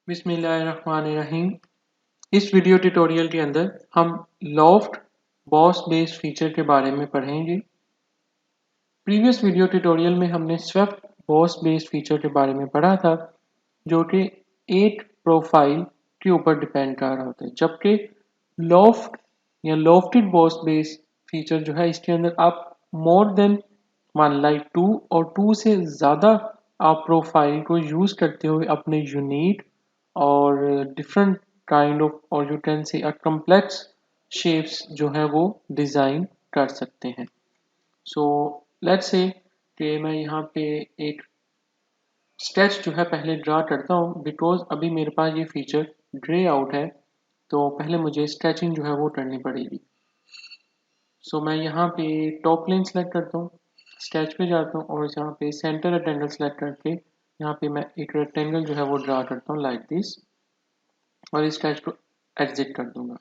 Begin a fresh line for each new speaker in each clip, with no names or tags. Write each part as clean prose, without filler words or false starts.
बिस्मिल्लाहिर्रहमानिर्रहीम। इस video tutorial के अंदर हम लॉफ्ट बॉस बेस फीचर के बारे में पढ़ेंगे। प्रीवियस वीडियो ट्यूटोरियल में हमने स्वेप्ट बॉस बेस फीचर के बारे में पढ़ा था, जो कि 8 प्रोफाइल के ऊपर डिपेंड कर रहा होता है, जबकि लॉफ्ट या लॉफ्टेड बॉस बेस फीचर जो है इसके अंदर आप मोर देन 1 लाइक 2 और 2 से ज़्यादा आप प्रोफाइल को यूज़ करते हुए अपने यूनिक और डिफरेंट काइंड ऑफ और you can say complex shapes जो है वो डिज़ाइन कर सकते हैं। सो लेट्स से कि मैं यहाँ पे एक स्केच जो है पहले ड्रा करता हूँ, बिकॉज अभी मेरे पास ये फीचर ग्रे आउट है, तो पहले मुझे स्केचिंग जो है वो करनी पड़ेगी। सो मैं यहाँ पे टॉप प्लेन सेलेक्ट करता हूँ, स्केच पे जाता हूँ और यहाँ पे सेंटर रेक्टेंगल सेलेक्ट करके यहाँ पे मैं एक रेक्टेंगल जो है वो ड्रा करता हूँ लाइक दिस, और इस स्केच को एग्जिट कर दूंगा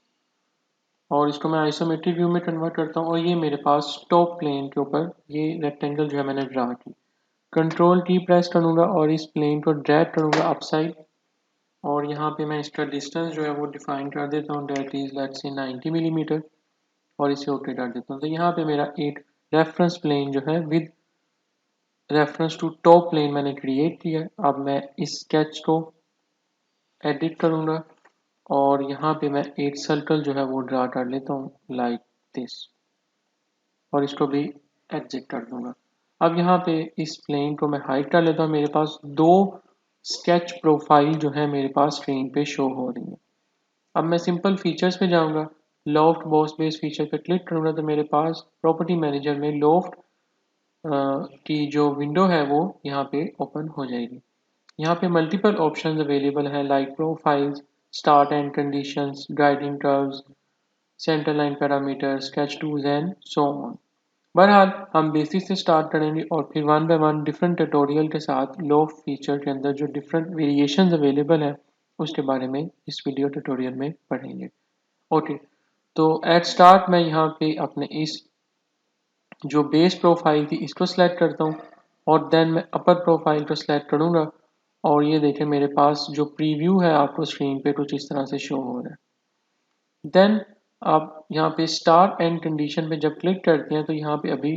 और इसको मैं आइसोमेट्रिक व्यू में कन्वर्ट करता हूँ और ये मेरे पास टॉप प्लेन के ऊपर ये रेक्टेंगल जो है मैंने ड्रा की। कंट्रोल की प्रेस करूँगा और इस प्लेन को ड्रैग करूँगा अपसाइड, और यहाँ पे मैं इसका डिस्टेंस जो है वो डिफाइन कर देता हूँ, date is let's say 90 millimetre, और इसे ओके कर देता हूँ। तो यहाँ पे मेरा एक रेफरेंस प्लेन जो है with reference to top plane मैंने क्रिएट किया। अब मैं इस स्केच को एडिट करूँगा और यहाँ पे मैं एक सर्कल जो है वो ड्रा कर लेता हूँ लाइक दिस, और इसको भी एग्जिट कर दूंगा। अब यहाँ पे इस प्लेन को मैं हाइड कर लेता हूँ। मेरे पास दो स्केच प्रोफाइल जो है मेरे पास स्क्रीन पे शो हो रही है। अब मैं सिंपल फीचर्स पे जाऊँगा, लॉफ्ट बॉस बेस फीचर पे क्लिक करूँगा तो मेरे पास प्रॉपर्टी मैनेजर में लॉफ्ट की जो विंडो है वो यहाँ पे ओपन हो जाएगी। यहाँ पे मल्टीपल ऑप्शंस अवेलेबल हैं like profiles, start and conditions, guiding curves, centre line parameter, sketch tools and so on. बहरहाल हम बेसिक से स्टार्ट करेंगे और फिर one by one different tutorial के साथ लॉफ्ट फीचर के अंदर जो डिफरेंट वेरिएशंस अवेलेबल हैं उसके बारे में इस वीडियो ट्यूटोरियल में पढ़ेंगे। ओके, तो एट स्टार्ट मैं यहाँ पे अपने इस जो बेस प्रोफाइल थी इसको सिलेक्ट करता हूँ और देन मैं अपर प्रोफाइल को सिलेक्ट करूँगा और ये देखें मेरे पास जो प्रीव्यू है आपको स्क्रीन पे कुछ इस तरह से शो हो रहा है। देन आप यहाँ पे स्टार्ट एंड कंडीशन पे जब क्लिक करते हैं तो यहाँ पे अभी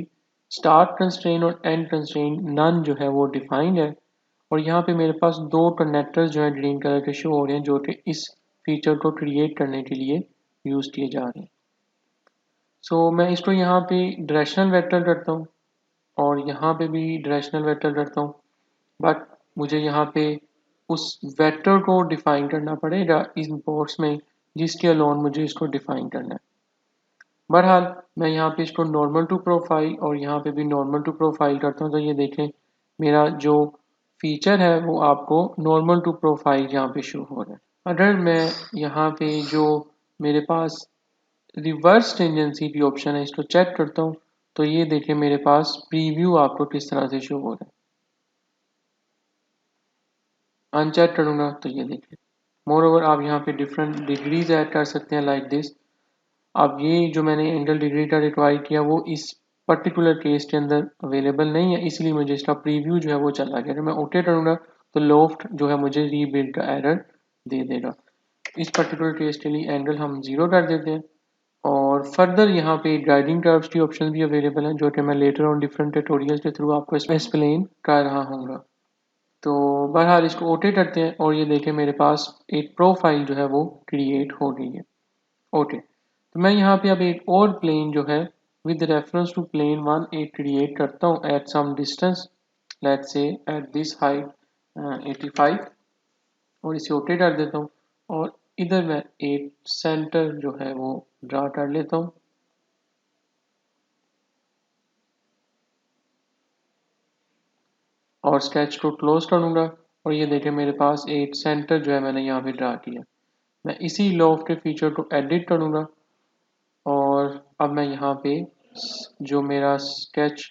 स्टार्ट कंस्ट्रेंट और एंड कंस्ट्रेंट नन जो है वो डिफाइंड है, और यहाँ पे मेरे पास दो कनेक्टर्स जो है ग्रीन कलर के शो हो रहे हैं जो कि इस फीचर को क्रिएट करने के लिए यूज़ किए जा रहे हैं। सो मैं इसको यहाँ पे डायरेक्शनल वेक्टर करता हूँ और यहाँ पे भी डायरेक्शनल वेक्टर करता हूँ, बट मुझे यहाँ पे उस वेक्टर को डिफाइन करना पड़ेगा इस बॉक्स में जिसके अलोन मुझे इसको डिफाइन करना है। बहरहाल मैं यहाँ पे इसको नॉर्मल टू प्रोफाइल और यहाँ पे भी नॉर्मल टू प्रोफाइल करता हूँ, तो ये देखें मेरा जो फीचर है वो आपको नॉर्मल टू प्रोफाइल यहाँ पे शो हो रहा है। अगर मैं यहाँ पे जो मेरे पास रिवर्स टेंजेंसी की ऑप्शन है इसको चेक करता हूँ, तो ये देखें मेरे पास प्रीव्यू आपको किस तरह से शो हो रहा है। अनचेक करूँगा तो ये देखें। मोर ओवर आप यहाँ पे डिफरेंट डिग्रीज ऐड कर सकते हैं लाइक दिस। अब ये जो मैंने एंगल डिग्री का रिक्वायर किया वो इस पर्टिकुलर केस के अंदर अवेलेबल नहीं है, इसलिए मुझे इसका प्रीव्यू जो है वो चला गया। अगर मैं ओके करूँगा तो लॉफ्ट जो है मुझे रीबिल्ड का एरर दे देगा। इस पर्टिकुलर केस के लिए एंगल हम 0 कर देते हैं, और फर्दर यहाँ पे गाइडिंग कर्व्स की ऑप्शन भी अवेलेबल है जो कि मैं लेटर ऑन डिफरेंट ट्यूटोरियल्स के थ्रू आपको इसमें एक्सप्लेन कर रहा हूँगा। तो बहरहाल इसको ओके करते हैं और ये देखें मेरे पास एक प्रोफाइल जो है वो क्रिएट हो गई है। ओके, तो मैं यहाँ पे अब एक और प्लेन जो है विद रेफरेंस टू प्लेन 1 एक क्रिएट करता हूँ at some distance, let's say at this height 85, और इसे ओके कर देता हूँ और इधर मैं एक सेंटर जो है वो ड्रा कर लेता हूँ। और स्केच को क्लोज करूँगा और ये देखें मेरे पास एक सेंटर जो है मैंने यहाँ पे ड्रा किया। मैं इसी लॉफ्ट के फीचर को एडिट करूँगा और अब मैं यहाँ पे जो मेरा स्केच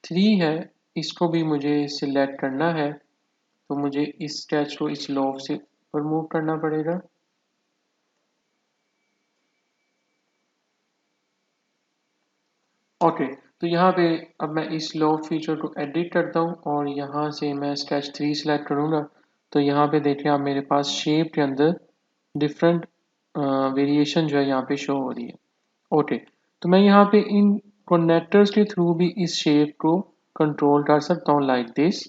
3 है इसको भी मुझे सिलेक्ट करना है, तो मुझे इस स्केच को इस लॉफ्ट से ऊपर मूव करना पड़ेगा। ओके, तो यहाँ पे अब मैं इस लॉफ्ट फीचर को एडिट करता हूँ और यहाँ से मैं स्केच 3 सिलेक्ट करूँगा तो यहाँ पे देखिए आप मेरे पास शेप के अंदर डिफरेंट वेरिएशन जो है यहाँ पे शो हो रही है। ओके, तो मैं यहाँ पे इन कनेक्टर्स के थ्रू भी इस शेप को कंट्रोल कर सकता हूँ लाइक दिस।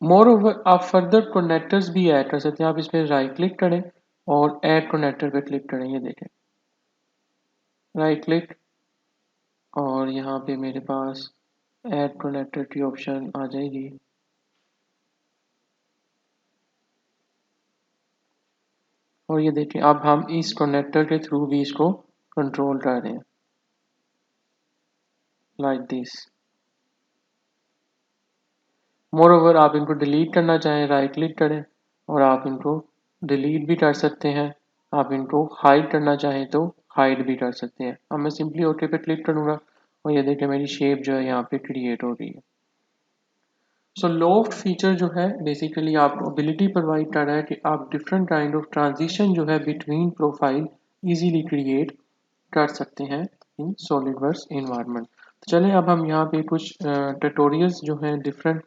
मोर ओवर आप फर्दर कनेक्टर्स भी ऐड कर सकते हैं। आप इस पर राइट क्लिक करें और ऐड कनेक्टर पे क्लिक करें। ये देखें, राइट क्लिक और यहाँ पे मेरे पास ऐड कनेक्टर की ऑप्शन आ जाएगी। और ये देखें, अब हम इस कनेक्टर के थ्रू भी इसको कंट्रोल कर रहे हैं लाइक दिस। मोर ओवर आप इनको डिलीट करना चाहें, राइट क्लिक करें और आप इनको डिलीट भी कर सकते हैं। आप इनको हाइड करना चाहें तो हाइड भी कर सकते हैं। अब मैं सिंपली ओके पे क्लिक करूँगा और ये देखिए मेरी शेप जो है यहाँ पे क्रिएट हो रही है। सो लोफ्ट फीचर जो है बेसिकली आपको एबिलिटी प्रोवाइड कर रहा है कि आप डिफरेंट काइंड ऑफ ट्रांजिशन जो है बिटवीन प्रोफाइल इजीली क्रिएट कर सकते हैं इन सॉलिडवर्क्स इन्वायरमेंट। तो चलें अब हम यहाँ पे कुछ ट्यूटोरियल्स जो हैं डिफरेंट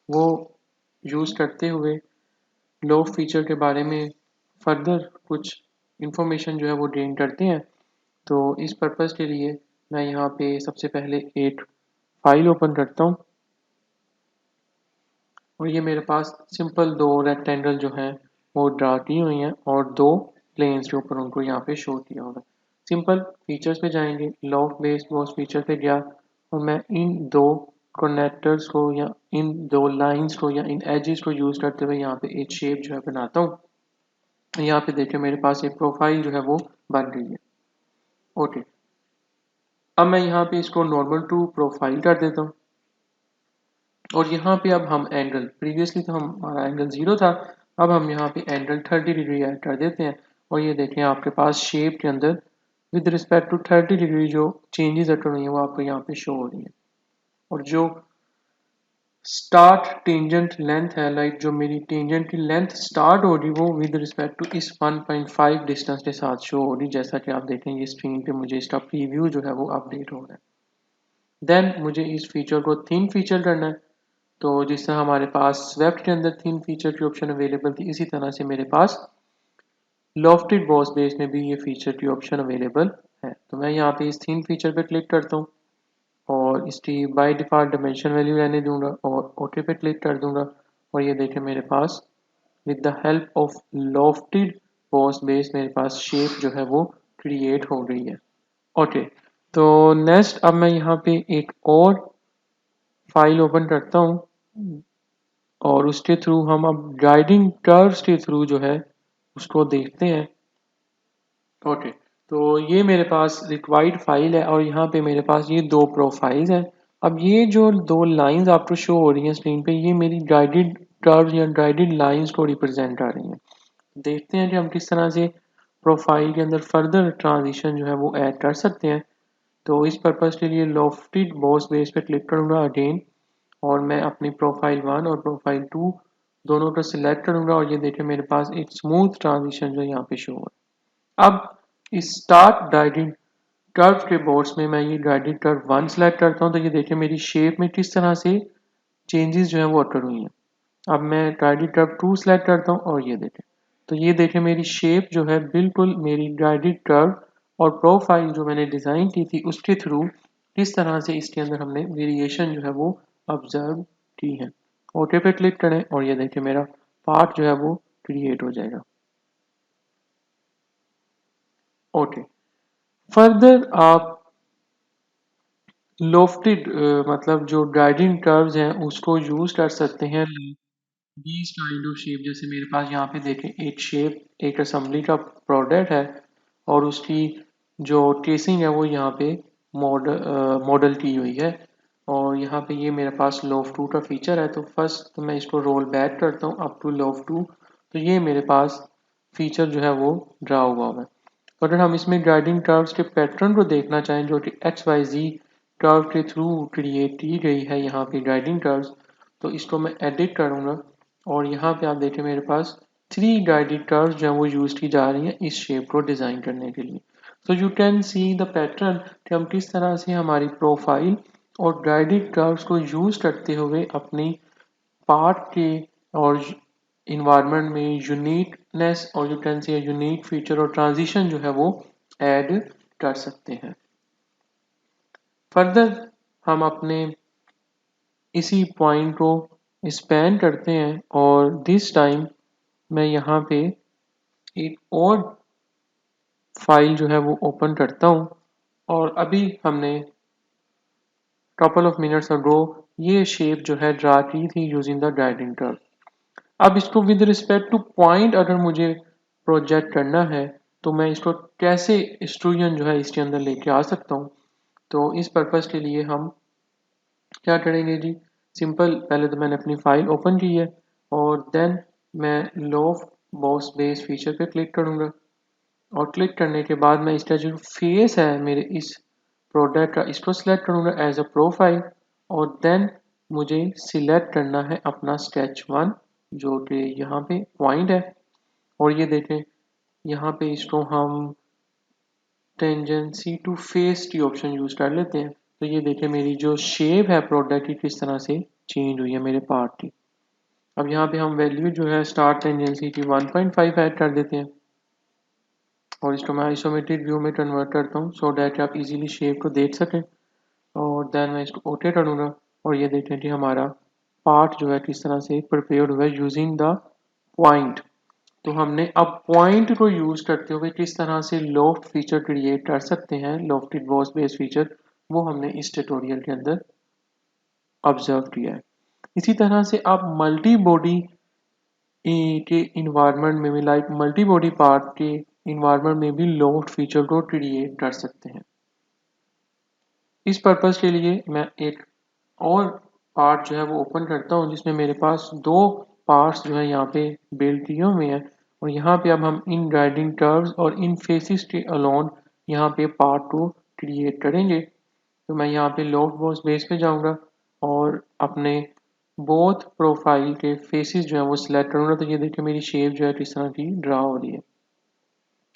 वो यूज़ करते हुए लोफ्ट फीचर के बारे में फर्दर कुछ इंफॉर्मेशन जो है वो गेन करते हैं। तो इस पर्पज़ के लिए मैं यहाँ पे सबसे पहले एक फाइल ओपन करता हूँ और ये मेरे पास सिंपल दो रेक्टेंगल जो हैं वो ड्रा की हुई हैं और दो प्लेन्स के ऊपर उनको यहाँ पे शो किया होगा। सिंपल फीचर्स पे जाएंगे, लॉफ्ट बेस्ड बॉस फीचर पे गया और मैं इन दो कनेक्टर्स को या इन दो लाइंस को या इन एजेस को यूज़ करते हुए यहाँ पे एक शेप जो है बनाता हूँ। यहाँ पे देखिए मेरे पास एक प्रोफाइल जो है वो बन गई है। ओके, अब मैं यहाँ पे इसको नॉर्मल टू प्रोफाइल कर देता हूँ और यहाँ पे अब हम एंगल, प्रीवियसली तो हमारा एंगल 0 था, अब हम यहाँ पे एंगल 30 डिग्री ऐड कर देते हैं और ये देखें आपके पास शेप के अंदर विद रिस्पेक्ट टू 30 डिग्री जो चेंजेस अटर हुई हैं वो आपको यहाँ पे शो हो रही है। और जो स्टार्ट टेंजेंट लेंथ है, लाइक जो मेरी टेंजेंट की लेंथ स्टार्ट हो रही वो विद रिस्पेक्ट टू इस 1.5 डिस्टेंस के साथ शो हो रही, जैसा कि आप देखेंगे स्क्रीन पे मुझे इसका प्रीव्यू जो है वो अपडेट हो रहा है। देन मुझे इस फीचर को थिन फीचर करना है। तो जिस तरह हमारे पास स्वेप्ट के अंदर थिन फीचर की ऑप्शन अवेलेबल थी, इसी तरह से मेरे पास लॉफ्टेड बॉस बेस में भी ये फीचर की ऑप्शन अवेलेबल है। तो मैं यहाँ पे इस थिन फीचर पे क्लिक करता हूँ और इसकी बाय डिफ़ॉल्ट डायमेंशन वैल्यू रहने दूंगा और ओके पे क्लिक कर दूंगा और ये देखें मेरे पास with the help of lofted boss base मेरे पास शेप जो है वो क्रिएट हो गई है। ओके, तो नेक्स्ट अब मैं यहाँ पे एक और फाइल ओपन करता हूँ और उसके थ्रू हम अब गाइडिंग कर्व्स के थ्रू जो है उसको देखते हैं। ओके, तो ये मेरे पास रिक्वायर्ड फाइल है और यहाँ पे मेरे पास ये दो प्रोफाइल्स हैं। अब ये जो दो लाइंस आपको शो हो रही हैं स्क्रीन पे, ये मेरी गाइडेड कर्व्स या गाइडेड लाइंस को रिप्रेजेंट कर रही हैं। देखते हैं कि हम किस तरह से प्रोफाइल के अंदर फर्दर ट्रांजिशन जो है वो ऐड कर सकते हैं। तो इस पर्पज़ के लिए लॉफ्टेड बॉस बेस पे क्लिक करूँगा अगेन और मैं अपनी प्रोफाइल 1 और प्रोफाइल 2 दोनों को सिलेक्ट करूँगा और ये देखें मेरे पास एक स्मूथ ट्रांजिशन जो यहाँ पे शो है। अब इस स्टार्ट गाइडेड कर्व के बोर्ड्स में मैं ये गाइडेड कर्व 1 सेलेक्ट करता हूँ तो ये देखिए मेरी शेप में किस तरह से चेंजेस जो है वो अटर हुई हैं। अब मैं गाइडेड कर्व 2 सेलेक्ट करता हूँ और ये देखें, तो ये देखें मेरी शेप जो है बिल्कुल मेरी गाइडेड कर्व और प्रोफाइल जो मैंने डिज़ाइन की थी उसके थ्रू किस तरह से इसके अंदर हमने वेरिएशन जो है वो ऑब्जर्व की है। ओके पे क्लिक करें और ये देखें मेरा पार्ट जो है वो क्रिएट हो जाएगा। ओके, फर्दर आप लोफ्टेड मतलब जो गाइडिंग कर्व्स हैं उसको यूज कर सकते हैं दीज काइंड ऑफ शेप। जैसे मेरे पास यहाँ पे देखें एक शेप एक असेंबली का प्रोडक्ट है और उसकी जो ट्रेसिंग है वो यहाँ पे मॉडल की हुई है और यहाँ पे ये मेरे पास लोफ 2 का फीचर है। तो फर्स्ट तो मैं इसको रोल बैक करता हूँ अप टू लोफ 2, तो ये मेरे पास फीचर जो है वो ड्रा हुआ है। तो अगर हम इसमें गाइडिंग कर्व्स के पैटर्न को देखना चाहें जो कि एक्स वाई जी कर्व के थ्रू क्रिएट की गई है यहाँ पे गाइडिंग कर्व्स, तो इसको मैं एडिट करूँगा और यहाँ पे आप देखें मेरे पास 3 गाइडेड कर्व्स जो है वो यूज़ की जा रही हैं इस शेप को डिज़ाइन करने के लिए। So you can see the pattern कि हम किस तरह से हमारी प्रोफाइल और गाइडेड कर्व्स को यूज करते हुए अपनी पार्ट के और इन्वायरमेंट में यूनिकनेस और you can say unique feature और ट्रांजिशन जो है वो ऐड कर सकते हैं। फर्दर हम अपने इसी पॉइंट को स्पैन करते हैं और दिस टाइम मैं यहाँ पे एक और फाइल जो है वो ओपन करता हूँ और अभी हमने कपल ऑफ मिनट्स अगो ये शेप जो है ड्रा की थी यूजिंग द गाइडिंग कर्व। अब इसको विद रिस्पेक्ट टू पॉइंट अगर मुझे प्रोजेक्ट करना है तो मैं इसको कैसे एक्सट्रूजन जो है इसके अंदर लेके आ सकता हूँ। तो इस पर्पज़ के लिए हम क्या करेंगे जी, सिंपल पहले तो मैंने अपनी फाइल ओपन की है और देन मैं लोफ्ट बॉस बेस फीचर पे क्लिक करूँगा और क्लिक करने के बाद मैं इसका जो फेस है मेरे इस प्रोडक्ट का इसको सिलेक्ट करूँगा एज अ प्रोफाइल और देन मुझे सिलेक्ट करना है अपना स्केच 1 जो कि यहाँ पे पॉइंट है और ये देखें यहाँ पे इसको हम टेंजेंसी टू फेस की ऑप्शन यूज कर लेते हैं। तो ये देखें मेरी जो शेप है प्रोडक्ट की किस तरह से चेंज हुई है मेरे पार्ट की। अब यहाँ पे हम वैल्यू जो है स्टार्ट टेंजेंसी की 1.5 ऐड कर देते हैं और इसको मैं आइसोमेट्रिक व्यू में कन्वर्ट करता हूँ सो डैट आप इजीली शेप को देख सकें और देन मैं इसको ओके करूँगा और ये देखें कि हमारा पार्ट जो है किस तरह से प्रिपेयर्ड हुआ है यूजिंग द पॉइंट। तो हमने अब पॉइंट को यूज करते हुए किस तरह से लॉफ्ट फीचर क्रिएट कर सकते हैं, लॉफ्टेड बॉस बेस फीचर, वो हमने इस ट्यूटोरियल के अंदर ऑब्जर्व किया है। इसी तरह से आप मल्टी बॉडी के इन्वायरमेंट में भी लाइक मल्टी बॉडी पार्ट के इन्वायरमेंट में भी लॉफ्ट फीचर को क्रिएट कर सकते हैं। इस पर्पज के लिए मैं एक और पार्ट जो है वो ओपन करता हूँ जिसमें मेरे पास दो पार्ट्स जो है यहाँ पे बिल्ड किए हुए हैं और यहाँ पे अब हम इन गाइडिंग कर्व्स और इन फेसिस के अलोन यहाँ पे पार्ट को क्रिएट करेंगे। तो मैं यहाँ पे लॉफ्ट बॉस बेस पे जाऊँगा और अपने बोथ प्रोफाइल के फेसिस जो है वो सिलेक्ट करूँगा। तो ये देखिए मेरी शेप जो है किस तरह की ड्रा हो रही है।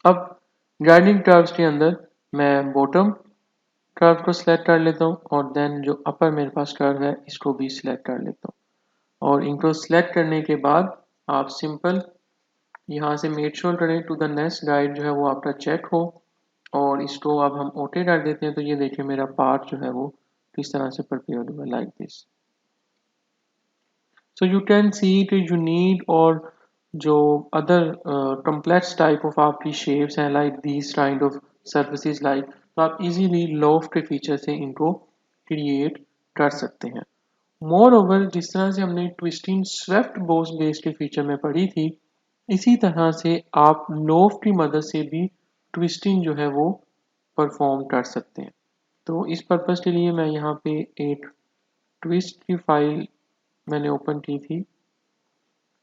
अब गाइडिंग कर्व्स के अंदर मैं बॉटम कर्व को सिलेक्ट कर लेता हूँ और देन जो अपर मेरे पास कर्व है इसको भी सिलेक्ट कर लेता हूँ और इनको सिलेक्ट करने के बाद आप सिंपल यहाँ से मेक श्योर करें टू द नेक्स्ट गाइड जो है वो आपका चेक हो और इसको अब हम ओके कर देते हैं। तो ये देखिए मेरा पार्ट जो है वो किस तरह से प्रिपेयर्ड हुआ like this. So you can see कि यू नीड और जो अदर कम्प्लेक्स टाइप ऑफ आपकी शेप्स हैं like these kind of surfaces like, तो आप इजीली लॉफ्ट के फीचर से इनको क्रिएट कर सकते हैं। मोर ओवर जिस तरह से हमने ट्विस्टिंग स्वेप्ट बॉस बेस के फीचर में पढ़ी थी इसी तरह से आप लॉफ्ट की मदद से भी ट्विस्टिंग जो है वो परफॉर्म कर सकते हैं। तो इस पर्पज़ के लिए मैं यहाँ पे एक ट्विस्ट की फाइल मैंने ओपन की थी।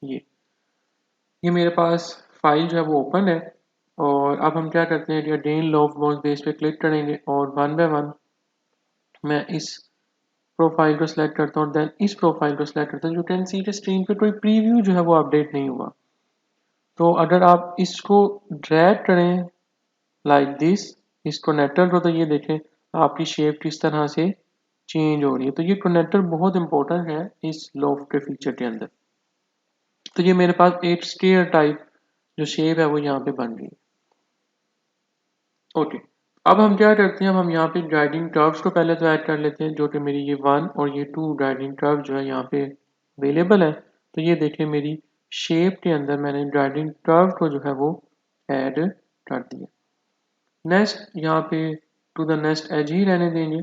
ये मेरे पास फाइल जो है वो ओपन है और अब हम क्या करते हैं अगेन लॉफ्ट बॉस बेस पे क्लिक करेंगे और वन बाय वन मैं इस प्रोफाइल को सिलेक्ट करता हूँ देन इस प्रोफाइल को सिलेक्ट करता हूँ। यू कैन सी कि स्क्रीन पे कोई प्रीव्यू जो है वो अपडेट नहीं हुआ। तो अगर आप इसको ड्रैग करें लाइक दिस इस कनेक्टर को तो ये देखें आपकी शेप किस तरह से चेंज हो रही है। तो ये कनेक्टर बहुत इंपॉर्टेंट है इस लॉफ्ट के फीचर के अंदर। तो ये मेरे पास एक स्केयर टाइप जो शेप है वो यहाँ पे बन गई। ओके, अब हम क्या करते हैं, अब हम यहाँ पे गाइडिंग कर्व्स को पहले तो ऐड कर लेते हैं जो कि मेरी ये 1 और ये 2 गाइडिंग कर्व जो है यहाँ पे अवेलेबल है। तो ये देखिए मेरी शेप के अंदर मैंने गाइडिंग कर्व को जो है वो ऐड कर दिया। नेक्स्ट यहाँ पे टू द नेक्स्ट एज ही रहने देंगे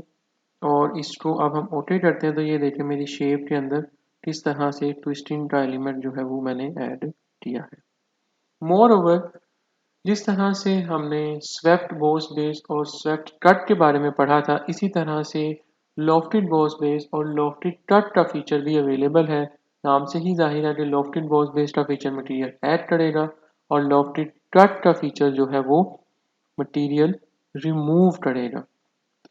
और इसको अब हम ओके करते हैं। तो ये देखिए मेरी शेप के अंदर किस तरह से ट्विस्टिंग का एलिमेंट जो है वो मैंने ऐड किया है। मोर ओवर जिस तरह से हमने स्वेप्ट बॉस बेस और स्वेप्ट कट के बारे में पढ़ा था इसी तरह से लॉफ्टेड बॉस बेस और लॉफ्टेड कट का फीचर भी अवेलेबल है। नाम से ही जाहिर है कि लॉफ्टेड बॉस बेस का फीचर मटेरियल ऐड करेगा और लॉफ्टेड कट का फीचर जो है वो मटेरियल रिमूव करेगा।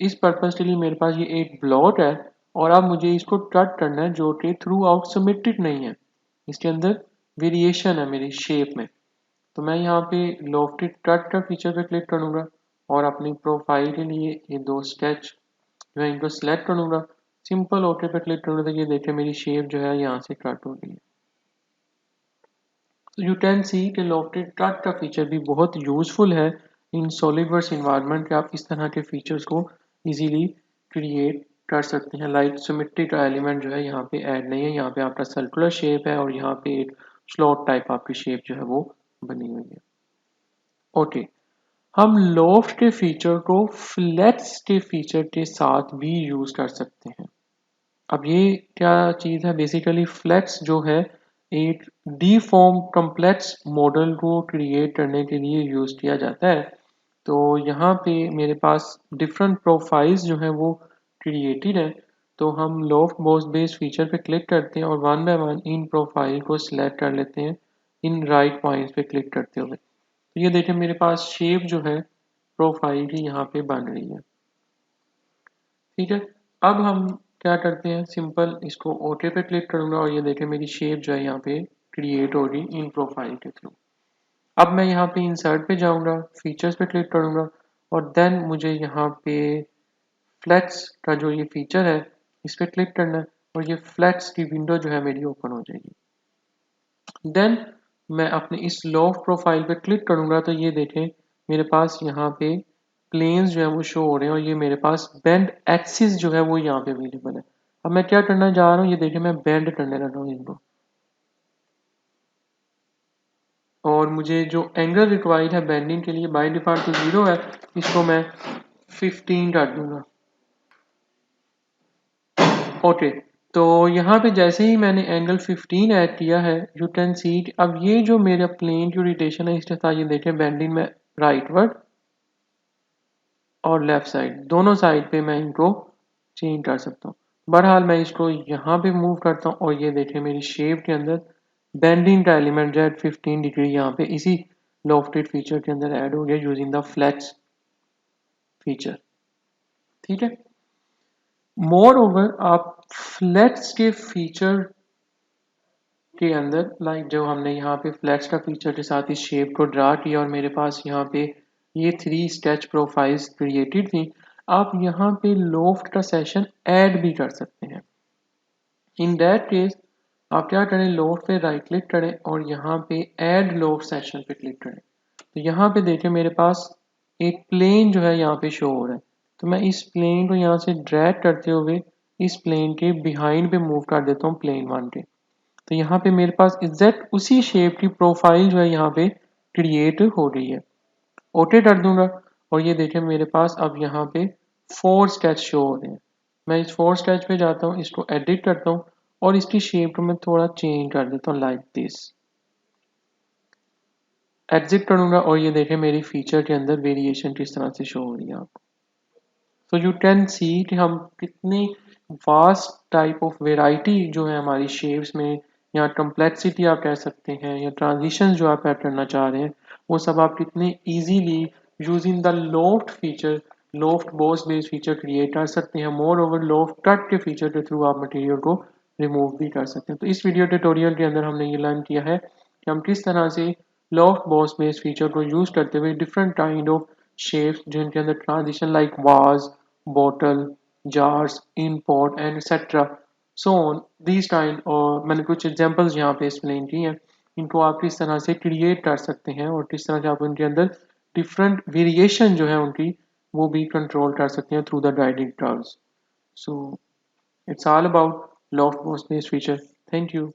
इस पर्पज के लिए मेरे पास ये एक ब्लॉक है और अब मुझे इसको कट करना है जो कि थ्रू आउट सिमेट्रिक नहीं है, इसके अंदर वेरिएशन है मेरी शेप में। तो मैं यहाँ पे लॉफ्टेड कट का फीचर पे क्लिक करूँगा और अपनी प्रोफाइल के लिए ये दो स्केच मैं इनको सिलेक्ट करूँगा, सिंपल ओके पे क्लिक करूँगा तो ये देखें मेरी शेप जो है यहाँ से कट हो गई है। तो यू कैन सी कि लॉफ्टेड कट का फीचर भी बहुत यूजफुल है इन सॉलिडवर्क्स इन्वायरमेंट के। आप इस तरह के फीचर्स को इजीली क्रिएट कर सकते हैं। लाइक सिमेट्री का एलिमेंट जो है यहाँ पे ऐड नहीं है, यहाँ पे आपका सर्कुलर शेप है और यहाँ पे एक स्लॉट टाइप आपकी शेप जो है वो बनी हुई है। ओके, हम लॉफ्ट के फीचर को फ्लेक्स के फीचर के साथ भी यूज कर सकते हैं। अब ये क्या चीज़ है, बेसिकली फ्लेक्स जो है एक डीफॉर्म कॉम्प्लेक्स मॉडल को क्रिएट करने के लिए यूज किया जाता है। तो यहाँ पे मेरे पास डिफरेंट प्रोफाइल्स जो हैं वो क्रिएटेड है। तो हम लॉफ्ट बॉस बेस फीचर पे क्लिक करते हैं और one by one in profile को सिलेक्ट कर लेते हैं इन राइट पॉइंट्स पे क्लिक करते हुए। तो ये देखें मेरे पास शेप जो है प्रोफाइल की यहाँ पे बन रही है। ठीक है, अब हम क्या करते हैं, सिंपल इसको ओके पे क्लिक करूंगा और ये देखें मेरी शेप जो है यहाँ पे क्रिएट हो रही इन प्रोफाइल के थ्रू। अब मैं यहाँ पे इंसर्ट पे जाऊंगा, फीचर्स पे क्लिक करूंगा और देन मुझे यहाँ पे फ्लेक्स का जो ये फीचर है इस पे क्लिक करना है और ये फ्लेक्स की विंडो जो है मेरी ओपन हो जाएगी। देन मैं अपने इस लॉफ्ट प्रोफाइल पे क्लिक करूंगा तो ये देखें मेरे पास यहाँ पे प्लेन्स जो है वो शो हो रहे हैं और ये मेरे पास बेंड एक्सिस जो है वो यहाँ पे अवेलेबल है। अब मैं क्या करना चाह रहा हूँ, ये देखें मैं बेंड करने लगा हूँ इनको और मुझे जो एंगल रिक्वायर्ड है बेंडिंग के लिए बाय डिफॉल्ट तो 0 है, इसको मैं 15 कर दूंगा। ओके, तो यहाँ पे जैसे ही मैंने एंगल 15 ऐड किया है यू कैन सी अब ये जो मेरा प्लेन की रोटेशन है इसके साथ ये देखें बेंडिंग में राइटवर्ड और लेफ्ट साइड दोनों साइड पे मैं इनको चेंज कर सकता हूँ। बहरहाल मैं इसको यहाँ पे मूव करता हूँ और ये देखें मेरी शेप के अंदर बेंडिंग का एलिमेंट जो है 15 डिग्री यहाँ पे इसी लॉफ्टेड फीचर के अंदर ऐड हो गया यूजिंग द फ्लेक्स फीचर। ठीक है, मोर ओवर आप फ्लेक्स के फीचर के अंदर लाइक जो हमने यहाँ पे फ्लेक्स का फीचर के साथ इस शेप को ड्रा किया और मेरे पास यहाँ पे ये 3 स्केच प्रोफाइल्स क्रिएटेड थी, आप यहाँ पे लोफ्ट का सेशन ऐड भी कर सकते हैं। इन दैट केस आप क्या करें, लोफ्ट पे राइट क्लिक करें और यहाँ पे ऐड लोफ्ट सेशन पे क्लिक करें। तो यहाँ पे देखें मेरे पास एक प्लेन जो है यहाँ पे शो हो रहा है। तो मैं इस प्लेन को यहाँ से ड्रैग करते हुए इस प्लेन के बिहाइंड पे मूव कर देता हूँ प्लेन 1 के। तो यहाँ पे मेरे पास एग्जैक्ट उसी शेप की प्रोफाइल जो है यहाँ पे क्रिएट हो रही है। ओके कर दूंगा और ये देखें मेरे पास अब यहाँ पे 4 स्केच शो हो रहे हैं। मैं इस 4 स्केच पे जाता हूँ, इसको एडिट करता हूँ और इसकी शेप को मैं थोड़ा चेंज कर देता हूँ लाइक दिस। एग्जिट करूंगा और ये देखें मेरी फीचर के अंदर वेरिएशन किस तरह से शो हो रही है आपको। तो यू कैन सी कि हम कितनी वास्ट टाइप ऑफ वेराइटी जो है हमारी शेप्स में या कम्प्लेक्सिटी आप कह सकते हैं या ट्रांजिशन जो आप ऐड करना चाह रहे हैं वो सब आप कितने easily using the loft feature loft boss based feature create कर सकते हैं। मोर ओवर लोफ्ट कट के फीचर के थ्रू आप मटेरियल को रिमूव भी कर सकते हैं। तो इस वीडियो ट्यूटोरियल के अंदर हमने ये लर्न किया है कि हम किस तरह से लॉफ्ट बॉस बेस्ड फीचर को यूज करते हुए डिफरेंट काइंड ऑफ शेप्स जिनके अंदर transition like was, bottle, jars, in pot, and etc. So on these kind और मैंने कुछ एग्जांपल्स यहाँ पे एक्सप्लेन की हैं, इनको आप किस तरह से क्रिएट कर सकते हैं और किस तरह से आप उनके अंदर डिफरेंट वेरिएशन जो है उनकी वो भी कंट्रोल कर सकते हैं through the guided curves. So it's all about loft boss based feature. Thank you.